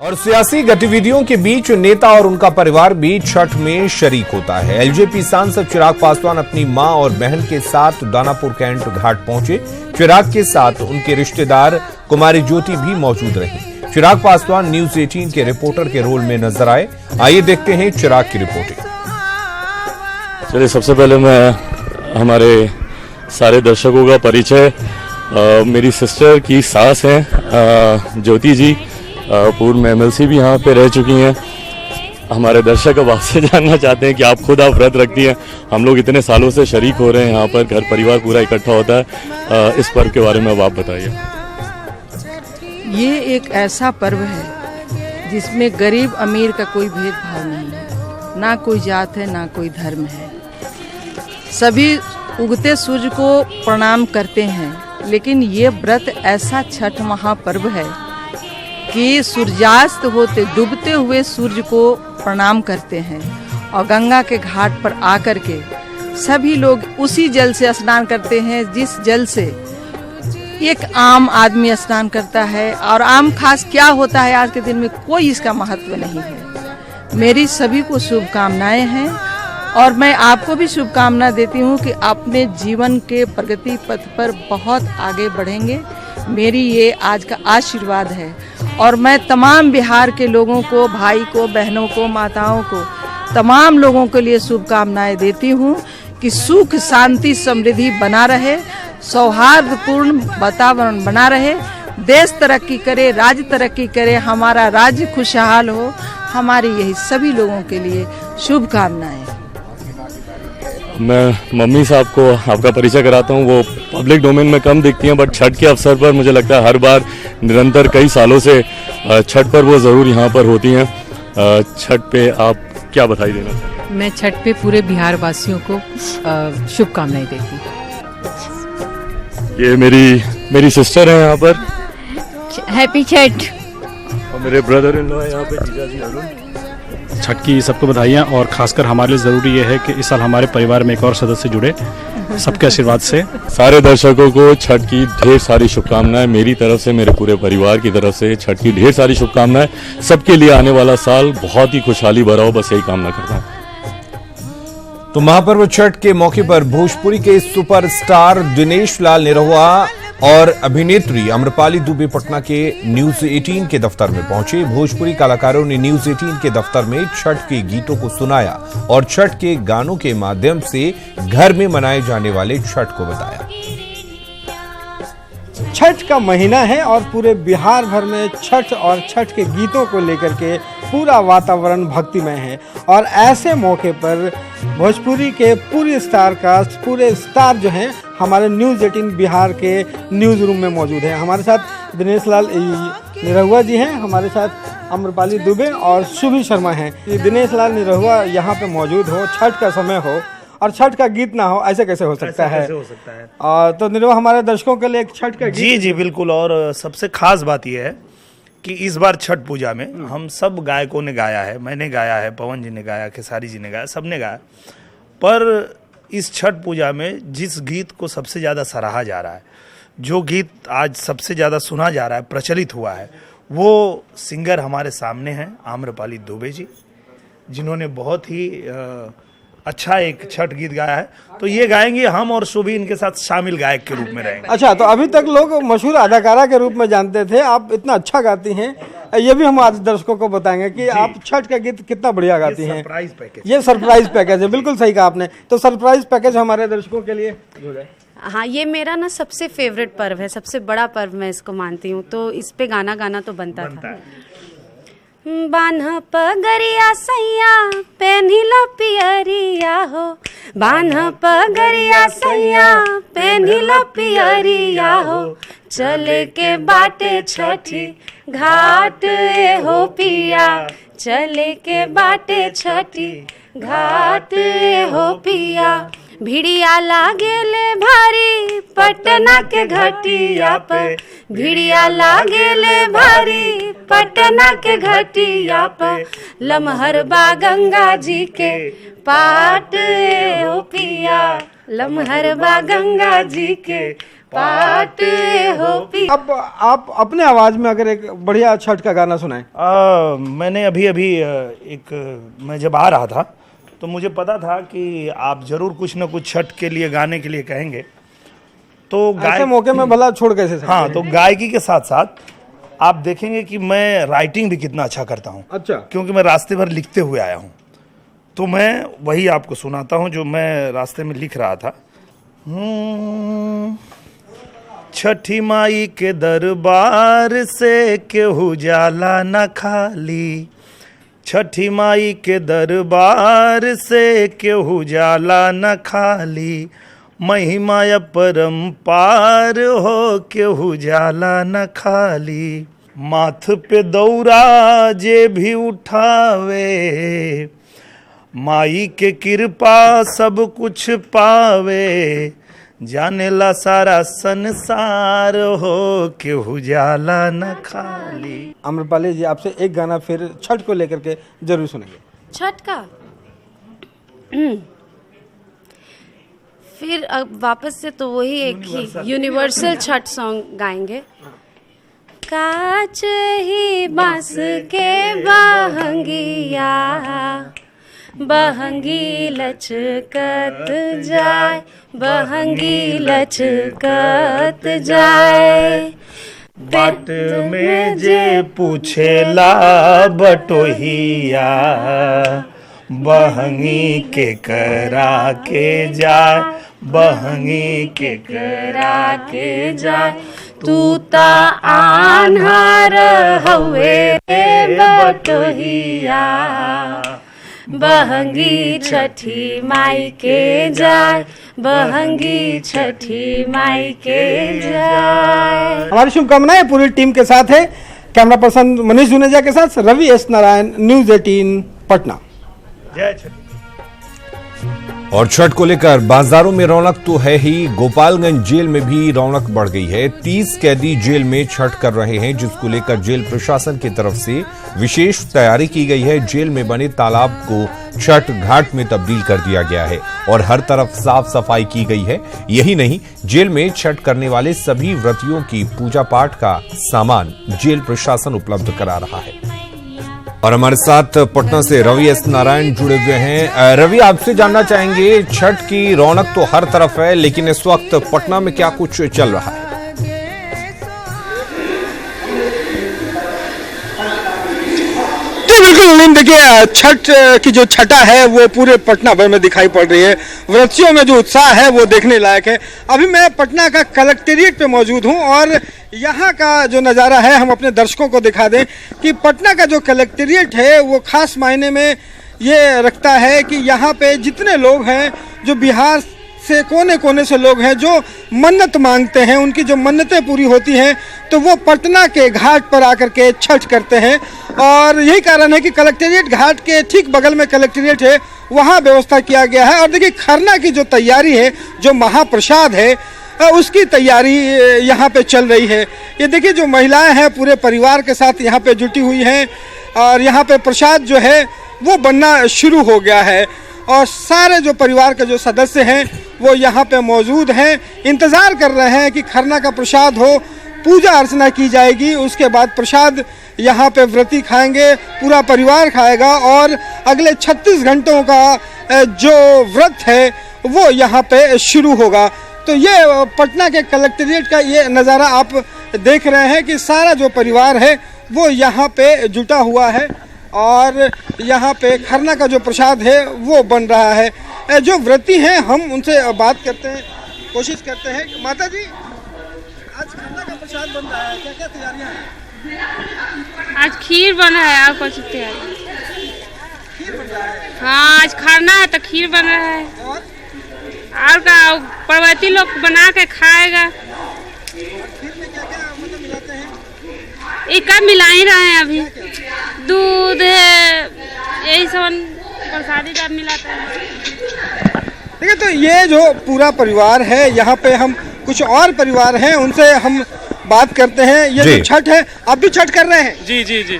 और सियासी गतिविधियों के बीच नेता और उनका परिवार भी छठ में शरीक होता है। एलजेपी सांसद चिराग पासवान अपनी मां और बहन के साथ दानापुर कैंट घाट पहुंचे। चिराग के साथ उनके रिश्तेदार कुमारी ज्योति भी मौजूद रही। चिराग पासवान न्यूज 18 के रिपोर्टर के रोल में नजर आए। आइए देखते हैं चिराग की रिपोर्टिंग। चलिए, सबसे पहले मैं हमारे सारे दर्शकों का परिचय, मेरी सिस्टर की सास हैं ज्योति जी, पूर्व में एमएलसी भी यहाँ पे रह चुकी हैं। हमारे दर्शक अब आपसे जानना चाहते हैं कि आप खुद व्रत रखती हैं। हम लोग इतने सालों से शरीक हो रहे हैं, यहाँ पर घर परिवार पूरा इकट्ठा होता है। इस पर्व के बारे में अब आप बताइए। ये एक ऐसा पर्व है जिसमें गरीब अमीर का कोई भेदभाव नहीं है, ना कोई जात है ना कोई धर्म है। सभी उगते सूर्य को प्रणाम करते हैं, लेकिन ये व्रत ऐसा छठ महापर्व है कि सूर्यास्त होते डूबते हुए सूर्य को प्रणाम करते हैं और गंगा के घाट पर आकर के सभी लोग उसी जल से स्नान करते हैं जिस जल से एक आम आदमी स्नान करता है। और आम खास क्या होता है आज के दिन में कोई इसका महत्व नहीं है। मेरी सभी को शुभकामनाएं हैं और मैं आपको भी शुभकामना देती हूं कि अपने जीवन के प्रगति पथ पर बहुत आगे बढ़ेंगे। मेरी ये आज का आशीर्वाद है और मैं तमाम बिहार के लोगों को, भाई को, बहनों को, माताओं को, तमाम लोगों के लिए शुभकामनाएं देती हूँ कि सुख शांति समृद्धि बना रहे, सौहार्दपूर्ण वातावरण बना रहे, देश तरक्की करे, राज्य तरक्की करे, हमारा राज्य खुशहाल हो। हमारी यही सभी लोगों के लिए शुभकामनाएं। मैं मम्मी साहब को आपका परिचय कराता हूँ। वो पब्लिक डोमेन में कम दिखती हैं, बट छठ के अवसर पर मुझे लगता है हर बार निरंतर कई सालों से छठ पर वो ज़रूर यहाँ पर होती हैं। छठ पे आप क्या बधाई देना चाहते हैं? मैं छठ पे पूरे बिहार वासियों को शुभकामनाएं देती हूँ। ये मेरी सिस्टर है यहाँ पर। हैप्पी छठ। और मेरे ब्रदर इन लॉ है यहाँ पे, जीजा जी अरुण। छठ की सबको बधाइयाँ। और खासकर हमारे लिए ज़रूरी ये है कि इस साल हमारे परिवार में एक और सदस्य जुड़े, सबके आशीर्वाद से। सारे दर्शकों को छठ की ढेर सारी शुभकामनाएं मेरी तरफ से, मेरे पूरे परिवार की तरफ से छठ की ढेर सारी शुभकामनाएं। सबके लिए आने वाला साल बहुत ही खुशहाली भरा हो, बस यही कामना करता हूँ। तो महापर्व छठ के मौके पर भोजपुरी के सुपरस्टार दिनेश लाल निरहुआ और अभिनेत्री आम्रपाली दुबे पटना के न्यूज 18 के दफ्तर में पहुंचे। भोजपुरी कलाकारों ने न्यूज 18 के दफ्तर में छठ के गीतों को सुनाया और छठ के गानों के माध्यम से घर में मनाए जाने वाले छठ को बताया। छठ का महीना है और पूरे बिहार भर में छठ और छठ के गीतों को लेकर के पूरा वातावरण भक्तिमय है। और ऐसे मौके पर भोजपुरी के पूरी स्टार कास्ट, पूरे स्टार जो हैं हमारे न्यूज़ 18 बिहार के न्यूज़ रूम में मौजूद हैं। हमारे साथ दिनेश लाल निरहुआ जी हैं, हमारे साथ आम्रपाली दुबे और शुभी शर्मा हैं। दिनेश लाल निरहुआ यहाँ पे मौजूद हो, छठ का समय हो और छठ का गीत ना हो, ऐसे कैसे हो सकता है? तो निरहुआ, हमारे दर्शकों के लिए एक छठ का गीत। जी बिल्कुल। और सबसे खास बात यह है कि इस बार छठ पूजा में हम सब गायकों ने गाया है। मैंने गाया है, पवन जी ने गाया, खेसारी जी ने गाया, सबने गाया। पर इस छठ पूजा में जिस गीत को सबसे ज़्यादा सराहा जा रहा है, जो गीत आज सबसे ज़्यादा सुना जा रहा है, प्रचलित हुआ है, वो सिंगर हमारे सामने हैं आम्रपाली दुबे जी, जिन्होंने बहुत ही अच्छा एक छठ गीत गाया है। तो ये गाएंगे हम और शुभी इनके साथ शामिल गायक के रूप में रहेंगे। अच्छा, तो अभी तक लोग मशहूर अदाकारा के रूप में जानते थे, आप इतना अच्छा गाती हैं, ये भी हम आज दर्शकों को बताएंगे कि आप छठ का गीत कितना बढ़िया गाती हैं। ये सरप्राइज पैकेज है, बिल्कुल सही कहा आपने। तो सरप्राइज पैकेज हमारे दर्शकों के लिए। हाँ, ये मेरा ना सबसे फेवरेट पर्व है, सबसे बड़ा पर्व मैं इसको मानती हूँ, तो इस पे गाना तो बनता था। बान्ह पगरिया सैया पेन्हिला पियरिया हो, बान्ह पगरिया सैया पेन्हिला पियरिया हो, चले के बाटे छठी घाट हो पिया, चले के बाटे छठी घाट हो पिया। भिड़िया लागेले भारी पटना के घटिया पे, भिड़िया लागेले भारी पटना के घटिया पे, लमहर बा गंगा जी के पाट हो पिया, लमहर बा गंगा जी के पाते हो पी। अब आप अपने आवाज में अगर एक बढ़िया छठ का गाना सुनाएं। मैंने अभी मैं जब आ रहा था तो मुझे पता था कि आप जरूर कुछ न कुछ छठ के लिए गाने के लिए कहेंगे, तो ऐसे मौके में भला छोड़ कैसे सकते हाँ, हैं? तो गायकी के साथ साथ आप देखेंगे कि मैं राइटिंग भी कितना अच्छा करता हूँ। अच्छा। क्योंकि मैं रास्ते भर लिखते हुए आया हूँ, तो मैं वही आपको सुनाता हूँ जो मैं रास्ते में लिख रहा था। छठी माई के दरबार से केहू जाला न खाली, छठी माई के दरबार से केहू जाला न खाली, महिमा परम्पार हो केहू जाला न खाली, माथ पे दौरा जे भी उठावे, माई के कृपा सब कुछ पावे, जानेला सारा संसार हो केहू जाला न खाली। आम्रपाली जी, आपसे एक गाना फिर छठ को लेकर के जरूर सुनेंगे। छठ का फिर अब वापस से तो वही एक ही यूनिवर्सल छठ सॉन्ग गाएंगे। काच ही बांस के बहंगिया, बहंगी लचकत जाए, बहंगी लचकत जाए, बाट में जे पूछेला बटोहिया, बहंगी के करा के जाए, बहंगी के करा के जाए, तू ता आन्हार हवे बटोहिया, बहंगी छठी माई के जाए, बहंगी छठी माई के जाए। हमारी शुभकामनाएं पूरी टीम के साथ है। कैमरा पर्सन मनीष जुनेजा के साथ रवि एस नारायण, न्यूज़ 18 पटना। जय छठ। और छठ को लेकर बाजारों में रौनक तो है ही, गोपालगंज जेल में भी रौनक बढ़ गई है। 30 कैदी जेल में छठ कर रहे हैं, जिसको लेकर जेल प्रशासन की तरफ से विशेष तैयारी की गई है। जेल में बने तालाब को छठ घाट में तब्दील कर दिया गया है और हर तरफ साफ सफाई की गई है। यही नहीं, जेल में छठ करने वाले सभी व्रतियों की पूजा पाठ का सामान जेल प्रशासन उपलब्ध करा रहा है। और हमारे साथ पटना से रवि एस नारायण जुड़े हुए हैं। रवि, आपसे जानना चाहेंगे, छठ की रौनक तो हर तरफ है, लेकिन इस वक्त पटना में क्या कुछ चल रहा है? बिल्कुल, देखिए छठ की जो छटा है वो पूरे पटना भर में दिखाई पड़ रही है। व्रतियों में जो उत्साह है वो देखने लायक है। अभी मैं पटना का कलेक्टेरिएट पे मौजूद हूँ और यहाँ का जो नज़ारा है हम अपने दर्शकों को दिखा दें कि पटना का जो कलेक्टेरिएट है वो खास मायने में ये रखता है कि यहाँ पे जितने लोग हैं, जो बिहार से कोने कोने से लोग हैं जो मन्नत मांगते हैं, उनकी जो मन्नतें पूरी होती हैं तो वो पटना के घाट पर आकर के छठ करते हैं। और यही कारण है कि कलेक्टेरिएट घाट के ठीक बगल में कलेक्टेरिएट है, वहाँ व्यवस्था किया गया है। और देखिए खरना की जो तैयारी है, जो महाप्रसाद है, उसकी तैयारी यहाँ पे चल रही है। ये देखिए जो महिलाएं हैं पूरे परिवार के साथ यहाँ पे जुटी हुई हैं और यहाँ पे प्रसाद जो है वो बनना शुरू हो गया है और सारे जो परिवार के जो सदस्य हैं वो यहाँ पे मौजूद हैं, इंतज़ार कर रहे हैं कि खरना का प्रसाद हो, पूजा अर्चना की जाएगी, उसके बाद प्रसाद यहाँ पे व्रती खाएंगे, पूरा परिवार खाएगा और अगले 36 घंटों का जो व्रत है वो यहाँ पे शुरू होगा। तो ये पटना के कलेक्टेरिएट का ये नज़ारा आप देख रहे हैं कि सारा जो परिवार है वो यहाँ पे जुटा हुआ है और यहाँ पे खरना का जो प्रसाद है वो बन रहा है। जो व्रती हैं हम उनसे बात करते हैं, कोशिश करते हैं। माता जी, आज खरना का प्रसाद बन रहा है, क्या क्या तैयारियाँ हैं? आज खीर बना है और कुछ तैयारी। खीर बन रहा है? हाँ, आज खरना है तो खीर बन रहा है। और का पर्वती लोग बना के खाएगा। खीर में क्या क्या मतलब मिलाते हैं? एक का मिला ही रहे हैं अभी, दूध है, यही सब प्रसादी का मिलाते हैं। देखिए तो ये जो पूरा परिवार है, यहाँ पे हम कुछ और परिवार हैं उनसे हम बात करते हैं। ये जो छठ है, आप भी छठ कर रहे हैं? जी जी जी।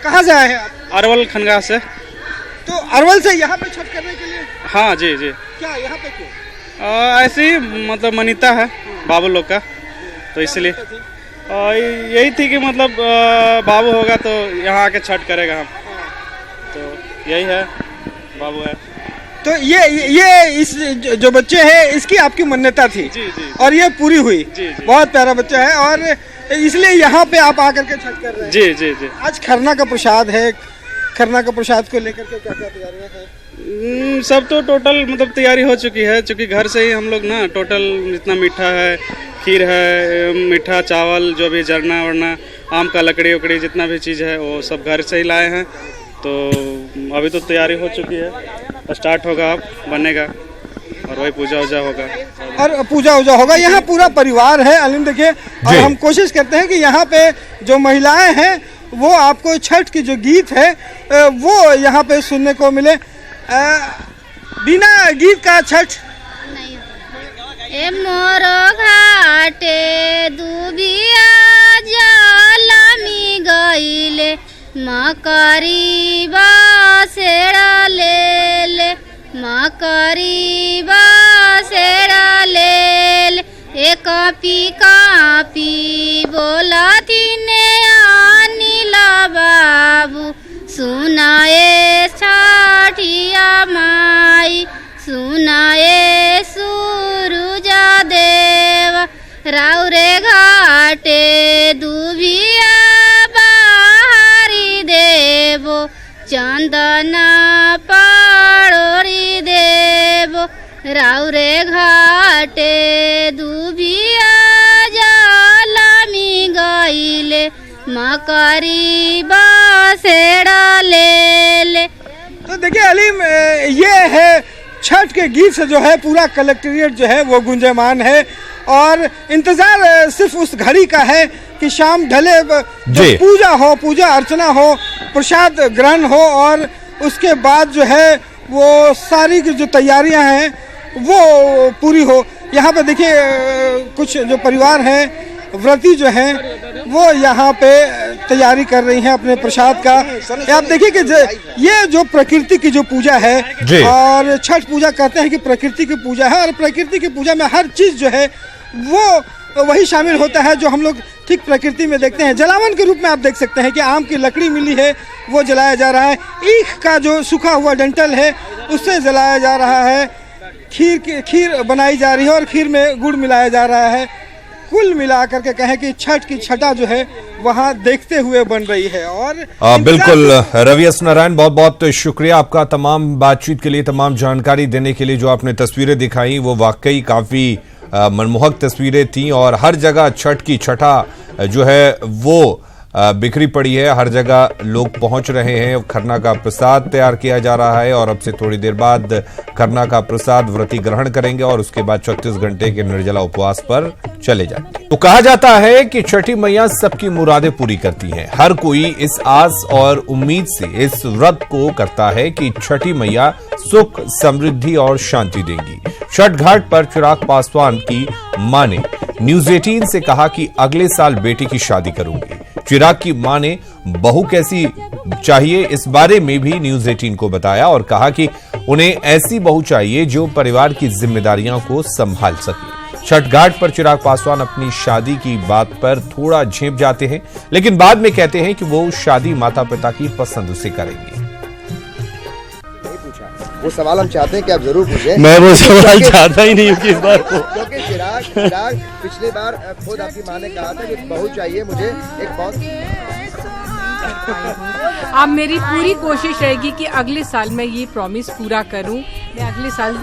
कहाँ से आए हैं आप? अरवल खनगा से। तो अरवल से यहाँ पे छठ करने के लिए? हाँ जी जी। क्या यहाँ पे क्यों? ऐसे ही मतलब मान्यता है बाबू लोग का, तो इसलिए यही थी कि मतलब बाबू होगा तो यहाँ आके छठ करेगा हम, तो यही है, बाबू है। तो ये इस जो बच्चे हैं इसकी आपकी मान्यता थी जी जी, और ये पूरी हुई। जी जी, बहुत प्यारा बच्चा है और इसलिए यहाँ पे आप आकर के छठ कर रहे हैं। जी जी जी। आज खरना का प्रसाद है, खरना का प्रसाद को लेकर के क्या क्या तैयारियां हैं? सब तो टोटल मतलब तैयारी हो चुकी है, क्योंकि घर से ही हम लोग ना टोटल जितना मीठा है, खीर है, मीठा चावल, जो भी जरना वरना, आम का लकड़ी उकड़ी जितना भी चीज़ है वो सब घर से ही लाए हैं। तो अभी तो तैयारी हो चुकी है, स्टार्ट होगा, अब बनेगा और वही पूजा वूजा होगा। और पूजा वूजा होगा, यहाँ पूरा परिवार है अलिंद देखिए। और हम कोशिश करते हैं कि यहाँ पे जो महिलाएं हैं वो आपको छठ की जो गीत है वो यहाँ पे सुनने को मिले। बिना गीत का छठ ए मोर घाटे दुबिया जलमी गईले मकरी बासेड़ा ले ले, मकरी बासेड़ा ले ले, ए कापी बोलती ने अनिला बाबू, सुनाए छठिया माई, सुनाए सूरुजा देव, राउरे घाटे दुबिया बाहरी देवो, चंदन पड़ोरी देवो, राउरे घाटे दुबिया जलमी गईले मकरी बासेड़ा ले ले। तो देखिए अलीम, ये है छठ के गीत से जो है पूरा कलेक्ट्रेट जो है वो गुंजयमान है और इंतजार सिर्फ उस घड़ी का है कि शाम ढले, जो पूजा हो, पूजा अर्चना हो, प्रसाद ग्रहण हो और उसके बाद जो है वो सारी की जो तैयारियां हैं वो पूरी हो। यहाँ पे देखिए कुछ जो परिवार हैं, व्रती जो हैं वो यहाँ पे तैयारी कर रही हैं अपने प्रसाद का। आप देखिए कि ये जो प्रकृति की जो पूजा है और छठ पूजा कहते हैं कि प्रकृति की पूजा है और प्रकृति की पूजा में हर चीज़ जो है वो वही शामिल होता है जो हम लोग ठीक प्रकृति में देखते हैं। जलावन के रूप में आप देख सकते हैं कि आम की लकड़ी मिली है वो जलाया जा रहा है, ईख का जो सूखा हुआ डंठल है उससे जलाया जा रहा है, खीर बनाई जा रही है और खीर में गुड़ मिलाया जा रहा है। कुल मिलाकर के कहें कि छठ की छटा जो है वहाँ देखते हुए बन रही है। और बिल्कुल रवि एस नारायण, बहुत बहुत शुक्रिया आपका तमाम बातचीत के लिए, तमाम जानकारी देने के लिए। जो आपने तस्वीरें दिखाई वो वाकई काफी मनमोहक तस्वीरें थी और हर जगह छठ की छठा जो है वो बिखरी पड़ी है, हर जगह लोग पहुंच रहे हैं। खरना का प्रसाद तैयार किया जा रहा है और अब से थोड़ी देर बाद खरना का प्रसाद व्रती ग्रहण करेंगे और उसके बाद 36 घंटे के निर्जला उपवास पर चले जाएंगे। तो कहा जाता है कि छठी मैया सबकी मुरादें पूरी करती हैं। हर कोई इस आस और उम्मीद से इस व्रत को करता है कि छठी मैया सुख, समृद्धि और शांति देंगी। छठ घाट पर चिराग पासवान की मां ने न्यूज 18 से कहा कि अगले साल बेटी की शादी करूंगी। चिराग की मां ने बहू कैसी चाहिए इस बारे में भी न्यूज 18 को बताया और कहा कि उन्हें ऐसी बहू चाहिए जो परिवार की जिम्मेदारियों को संभाल सके। छठ घाट पर चिराग पासवान अपनी शादी की बात पर थोड़ा झेप जाते हैं, लेकिन बाद में कहते हैं कि वो शादी माता पिता की पसंद से करेंगे। वो सवाल हम चाहते हैं कि आप जरूर पूछें। मैं वो सवाल चाहता ही नहीं हूँ कि इस बार क्योंकि चिराग पिछली बार खुद आपकी मां ने कहा था कि बहू चाहिए मुझे एक बहुत। अब मेरी पूरी कोशिश रहेगी कि अगले साल मैं ये प्रॉमिस पूरा करूं। मैं अगले साल